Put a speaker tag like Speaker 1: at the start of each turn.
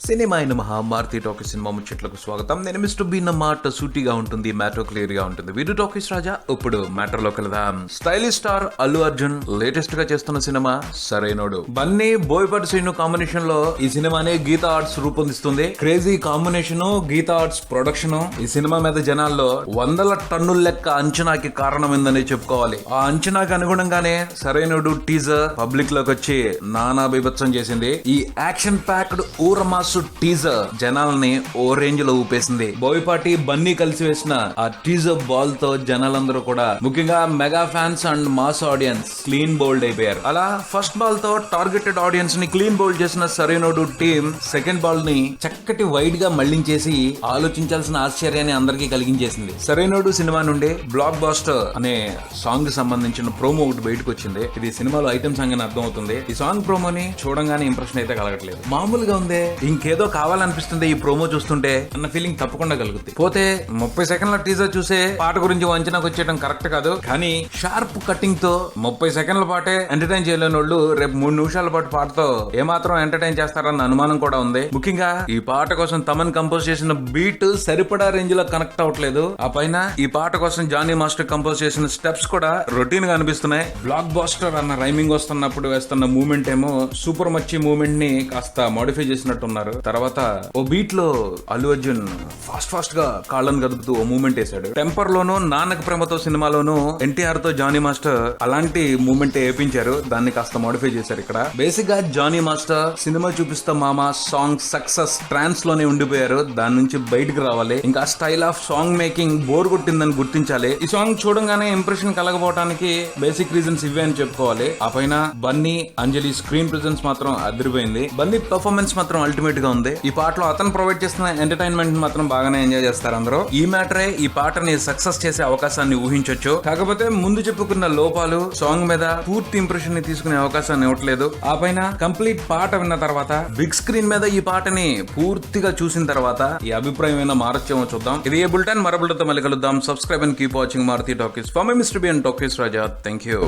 Speaker 1: Cinema అయిన Maruti talkies cinema ముచ్చట్లకు స్వాగతం. నేను మిస్టర్ బి నా మాట సూటిగా ఉంటుంది, మ్యాటర్ క్లియర్ గా ఉంటుంది. Video talkies Raja. ఇప్పుడు మ్యాటర్ లోకి వెళ్దాం. Stylish star Allu Arjun latest గా చేస్తున్న సినిమా సరైనోడు. బన్నీ బోయపాటి శ్రీను కాంబినేషన్ లో ఈ సినిమాని గీతా ఆర్ట్స్ రూపొందిస్తుంది. Crazy combination, Geetha Arts production ఈ సినిమా మీద జనాల్లో వందల టన్నుల లెక్క అంచనాకి కారణమైందని చెప్పుకోవాలి. ఆ అంచనాకి అనుగుణంగానే సరైనోడు టీజర్ పబ్లిక్ లోకి వచ్చి నానా బీభత్సం చేసింది. ఈ యాక్షన్ ప్యాక్డ్ ఊరమాస్ టీజర్ జనాలని ఓ రేంజ్ లో ఊపేసింది. బోయపాటి బన్నీ కలిసి వేసిన ఆ టీజర్ బాల్ తో జనాలందరూ కూడా, ముఖ్యంగా mega fans and mass audience clean bowled అయిపోయారు. అలా ఫస్ట్ బాల్ తో టార్గెటెడ్ ఆడియన్స్ ని క్లీన్ బోల్డ్ చేసిన సరైనోడు టీమ్ సెకండ్ బాల్ ని చక్కటి వైడ్ గా మళ్లించేసి ఆలోచించాల్సిన ఆశ్చర్యాన్ని అందరికీ కలిగించేసింది. సరైనోడు సినిమా నుండి బ్లాక్ బాస్టర్ అనే సాంగ్ కి సంబంధించిన ప్రోమో ఒకటి బయటకు వచ్చింది. ఇది సినిమాలో ఐటమ్ సాంగ్ అని అర్థం అవుతుంది. ఈ సాంగ్ ప్రోమోని చూడంగానే ఇంప్రెషన్ అయితే కలగట్లేదు. మామూలుగా ఉంది, ఇంకేదో కావాలనిపిస్తుంది ఈ ప్రోమో చూస్తుంటే అన్న ఫీలింగ్ తప్పకుండా కలుగుతుంది. పోతే 30 సెకండ్ల టీజర్ చూసే పాట గురించి అంచనాకు వచ్చేయడం కరెక్ట్ కాదు. కానీ షార్ప్ కటింగ్ తో 30 సెకండ్ల పాటే ఎంటర్టైన్ చేయలేని వాళ్ళు రేపు 3 నిమిషాల పాటు పాటతో ఏమాత్రం ఎంటర్టైన్ చేస్తారన్న అనుమానం కూడా ఉంది. ముఖ్యంగా ఈ పాట కోసం తమన్ కంపోజ్ చేసిన బీట్ సరిపడా రేంజ్ లో కనెక్ట్ అవ్వట్లేదు. ఆ పైన ఈ పాట కోసం జానీ మాస్టర్ కంపోజ్ చేసిన స్టెప్స్ కూడా రొటీన్ గా అనిపిస్తున్నాయి. బ్లాక్ బాస్టర్ అన్న రైమింగ్ వస్తున్నప్పుడు వేస్తున్న మూమెంట్ ఏమో సూపర్ మచ్చి మూమెంట్ ని కాస్త మోడిఫై చేసినట్టున్నారు. తర్వాత ఓ బీట్ లో అల్లు అర్జున్ ఫాస్ట్ గా కాళ్ళను కదుపుతూ ఓ మూమెంట్ వేశాడు. టెంపర్ లోను నాన్నక ప్రేమతో సినిమాలోను ఎన్టీఆర్ తో జానీ మాస్టర్ అలాంటి మూమెంట్ వేయించారు. దాన్ని కాస్త మోడిఫై చేశారు. ఇక్కడ బేసిక్ గా జానీ మాస్టర్ సినిమా చూపిస్తా మామ సాంగ్ సక్సెస్ ట్రాన్స్ లోనే ఉండిపోయారు. దాని నుంచి బయటకు రావాలి. ఇంకా style of song making bore కొట్టిందని గుర్తించాలి. ఈ సాంగ్ చూడంగానే ఇంప్రెషన్ కలగబోవడానికి బేసిక్ రీజన్స్ ఇవే అని చెప్పుకోవాలి. ఆ పైన బన్నీ అంజలి స్క్రీన్ ప్రెజెన్స్ మాత్రం అదిరిపోయింది. బన్నీ పర్ఫార్మెన్స్ మాత్రం అల్టిమేట్ గా ఉంది. ఈ పాటలో అతను ప్రొవైడ్ చేస్తున్న ఎంటర్టైన్మెంట్ మాత్రం బాగానే ఎంజాయ్ చేస్తారు అందరూ. ఈ మ్యాటరే ఈ పాటని సక్సెస్ చేసే అవకాశాన్ని ఊహించొచ్చు. కాకపోతే ముందు చెప్పుకున్న లోపాలు సాంగ్ మీద పూర్తి ఇంప్రెషన్ ని తీసుకునే అవకాశాన్ని ఇవ్వట్లేదు. ఆ పైన కంప్లీట్ పాట విన్న తర్వాత బిగ్ స్క్రీన్ మీద ఈ పాటని పూర్తిగా చూసిన తర్వాత ఈ అభిప్రాయం ఏమైనా మారొచ్చేమో చూద్దాం. ఇది ఏ బులెటిన్, మరో బులెటిన్తో మళ్ళీ కలుద్దాం. Subscribe and keep watching Maruthi talkies. For my mister B and talkies Raja. Thank you.